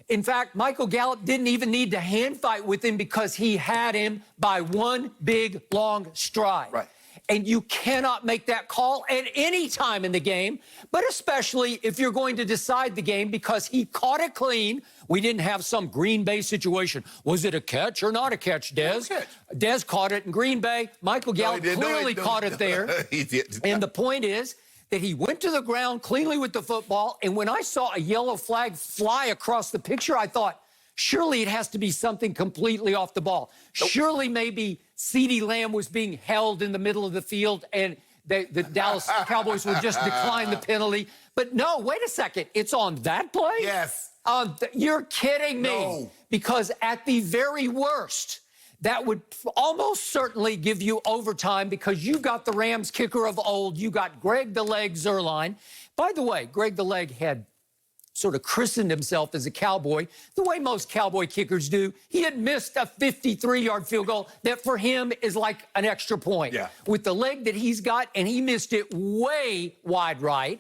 In fact, Michael Gallup didn't even need to hand fight with him because he had him by one big, long stride. Right. And you cannot make that call at any time in the game, but especially if you're going to decide the game because he caught it clean. We didn't have some Green Bay situation. Was it a catch or not a catch, Dez? Dez caught it in Green Bay. Michael Gallup clearly caught it there. He did. And the point is that he went to the ground cleanly with the football, and when I saw a yellow flag fly across the picture, I thought, surely it has to be something completely off the ball. Surely maybe CeeDee Lamb was being held in the middle of the field and the Dallas Cowboys would just decline the penalty. But no, wait a second. It's on that play? Yes. You're kidding me. No. Because at the very worst, that would almost certainly give you overtime because you got the Rams kicker of old. You got Greg the Leg Zuerlein. By the way, Greg the Leg had sort of christened himself as a Cowboy, the way most Cowboy kickers do. He had missed a 53-yard field goal that for him is like an extra point. Yeah. With the leg that he's got, and he missed it way wide right.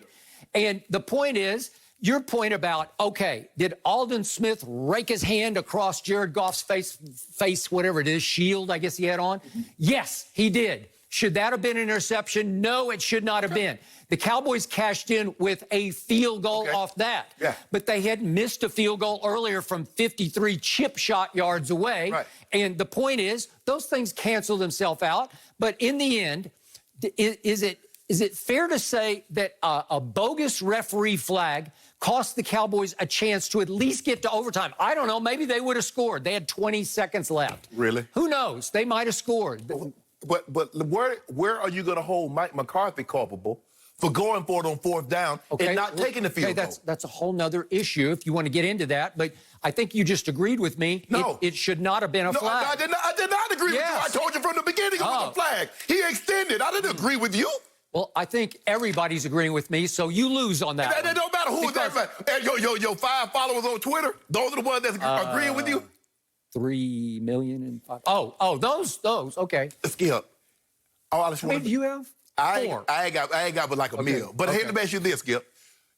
And the point is, your point about, okay, did Aldon Smith rake his hand across Jared Goff's face, whatever it is, shield, I guess he had on? Yes, he did. Should that have been an interception? No, it should not have been. The Cowboys cashed in with a field goal off that. Yeah. But they had missed a field goal earlier from 53 chip shot yards away. Right. And the point is, those things cancel themselves out. But in the end, is it fair to say that a bogus referee flag cost the Cowboys a chance to at least get to overtime? I don't know. Maybe they would have scored. They had 20 seconds left. Really? Who knows? They might have scored. But where are you going to hold Mike McCarthy culpable for going for it on fourth down and not taking the field goal? That's a whole nother issue if you want to get into that. But I think you just agreed with me. No. It should not have been a flag. I did not agree with you. I told you from the beginning it was a flag. He extended. I didn't agree with you. Well, I think everybody's agreeing with me, so you lose on that. It don't matter who that. Your 5 followers on Twitter, those are the ones that's agreeing with you? 3 million and 5. Oh, those. Okay. Skip. How many do you have? 4. I ain't got but like a meal. But here, let me ask you this, Skip.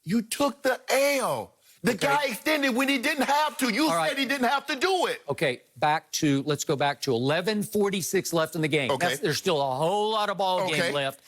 You took the L. The guy extended when he didn't have to. You said he didn't have to do it. Okay, let's go back to 11:46 left in the game. Okay. There's still a whole lot of ball game left.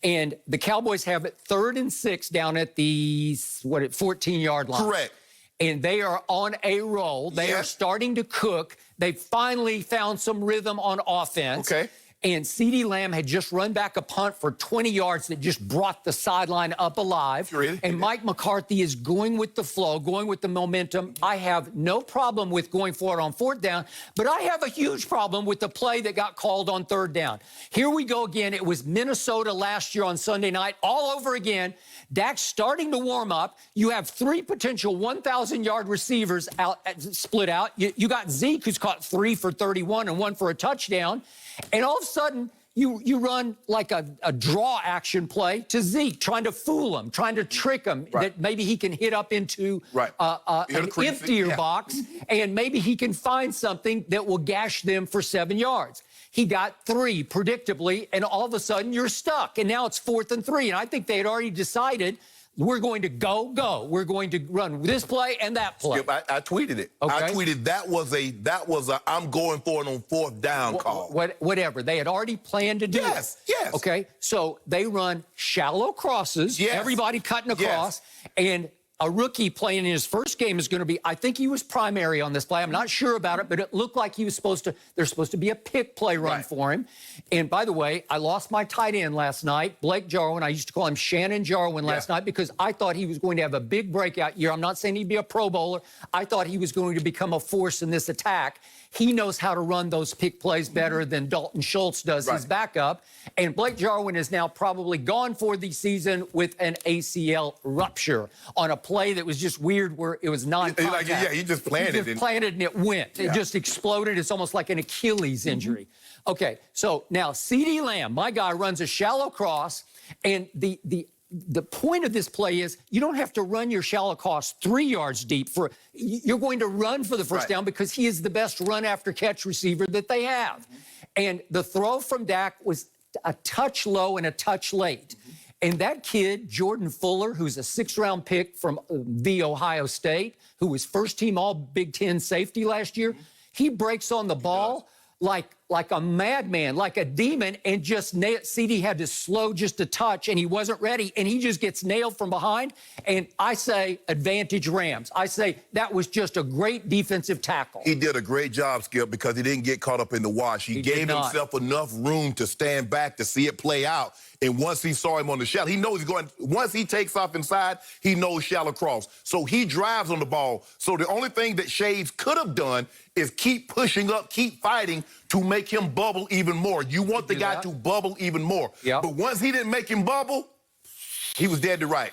And the Cowboys have it 3rd and 6 down at the 14-yard line. Correct. And they are on a roll. They are starting to cook. They finally found some rhythm on offense. Okay. And CeeDee Lamb had just run back a punt for 20 yards that just brought the sideline up alive. Really? And Mike McCarthy is going with the flow, going with the momentum. I have no problem with going for it on 4th down, but I have a huge problem with the play that got called on 3rd down. Here we go again. It was Minnesota last year on Sunday night, all over again. Dak's starting to warm up. You have 3 potential 1,000-yard receivers split out. You got Zeke, who's caught 3 for 31 and 1 for a touchdown. And all of a sudden, you run like a draw action play to Zeke, trying to fool him, trying to trick him, that maybe he can hit up into an emptier box, and maybe he can find something that will gash them for 7 yards. He got 3, predictably, and all of a sudden you're stuck. And now it's 4th and 3. And I think they had already decided we're going to go. We're going to run this play and that play. Skip, I tweeted it. Okay. I tweeted that was a I'm going for it on 4th down call. Whatever. They had already planned to do it. Yes. Okay, so they run shallow crosses, everybody cutting across, and a rookie playing in his first game is going to be, I think he was primary on this play. I'm not sure about it, but it looked like he was there's supposed to be a pick play run for him. And by the way, I lost my tight end last night, Blake Jarwin. I used to call him Shannon Jarwin last night because I thought he was going to have a big breakout year. I'm not saying he'd be a Pro Bowler. I thought he was going to become a force in this attack. He knows how to run those pick plays better than Dalton Schultz does, his backup. And Blake Jarwin is now probably gone for the season with an ACL rupture on a play that was just weird where it was non-contact. He just planted it. He just planted and it went. It just exploded. It's almost like an Achilles injury. Okay, so now CeeDee Lamb, my guy, runs a shallow cross, and the point of this play is you don't have to run your shallow cross 3 yards deep. You're going to run for the first down because he is the best run-after-catch receiver that they have. And the throw from Dak was a touch low and a touch late. And that kid, Jordan Fuller, who's a 6th-round pick from the Ohio State, who was first-team All-Big Ten safety last year, he breaks on the ball like a madman, like a demon, and just nailed. CD had to slow just a touch, and he wasn't ready, and he just gets nailed from behind. And I say advantage Rams. I say that was just a great defensive tackle. He did a great job, Skip, because he didn't get caught up in the wash. He gave himself enough room to stand back to see it play out. And once he saw him on the shallow, he knows he's going, once he takes off inside, he knows shallow cross. So he drives on the ball. So the only thing that Shades could have done is keep pushing up, keep fighting to make him bubble even more. You want the guy to bubble even more. Yep. But once he didn't make him bubble, he was dead to right.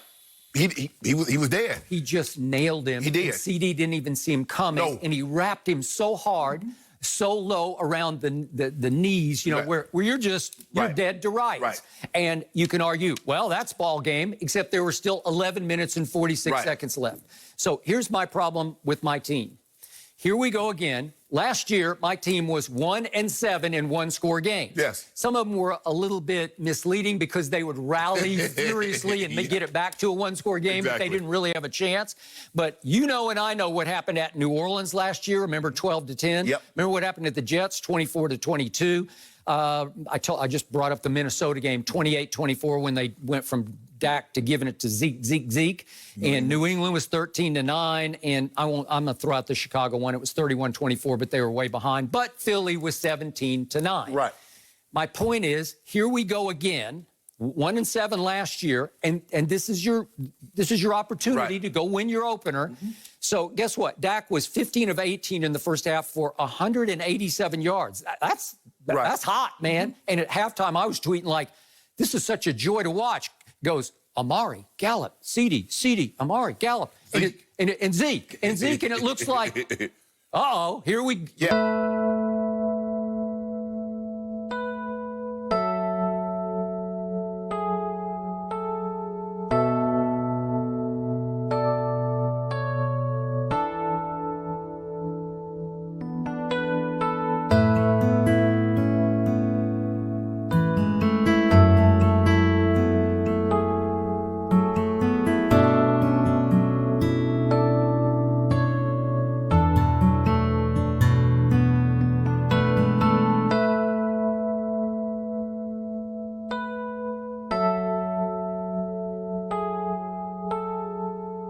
He was dead. He just nailed him. He did. And CD didn't even see him coming. No. And he wrapped him so hard, so low around the knees, you know, where you're dead to rights. Right. And you can argue, well, that's ball game, except there were still 11 minutes and 46 seconds left. So here's my problem with my team. Here we go again. Last year, my team was 1-7 in one-score games. Yes. Some of them were a little bit misleading because they would rally furiously and get it back to a one-score game, but they didn't really have a chance. But you know and I know what happened at New Orleans last year. Remember 12-10? Yep. Remember what happened at the Jets, 24-22? I just brought up the Minnesota game, 28-24, when they went from Dak to giving it to Zeke. And New England was 13-9. And I'm going to throw out the Chicago one. It was 31-24, but they were way behind. But Philly was 17-9. Right. My point is, here we go again. 1-7 last year, and this is your opportunity to go win your opener. So guess what? Dak was 15 of 18 in the first half for 187 yards. That's hot, man. And at halftime, I was tweeting like, "This is such a joy to watch." Goes Amari, Gallup, CD, Amari, Gallup, and Zeke, and it looks like, here we.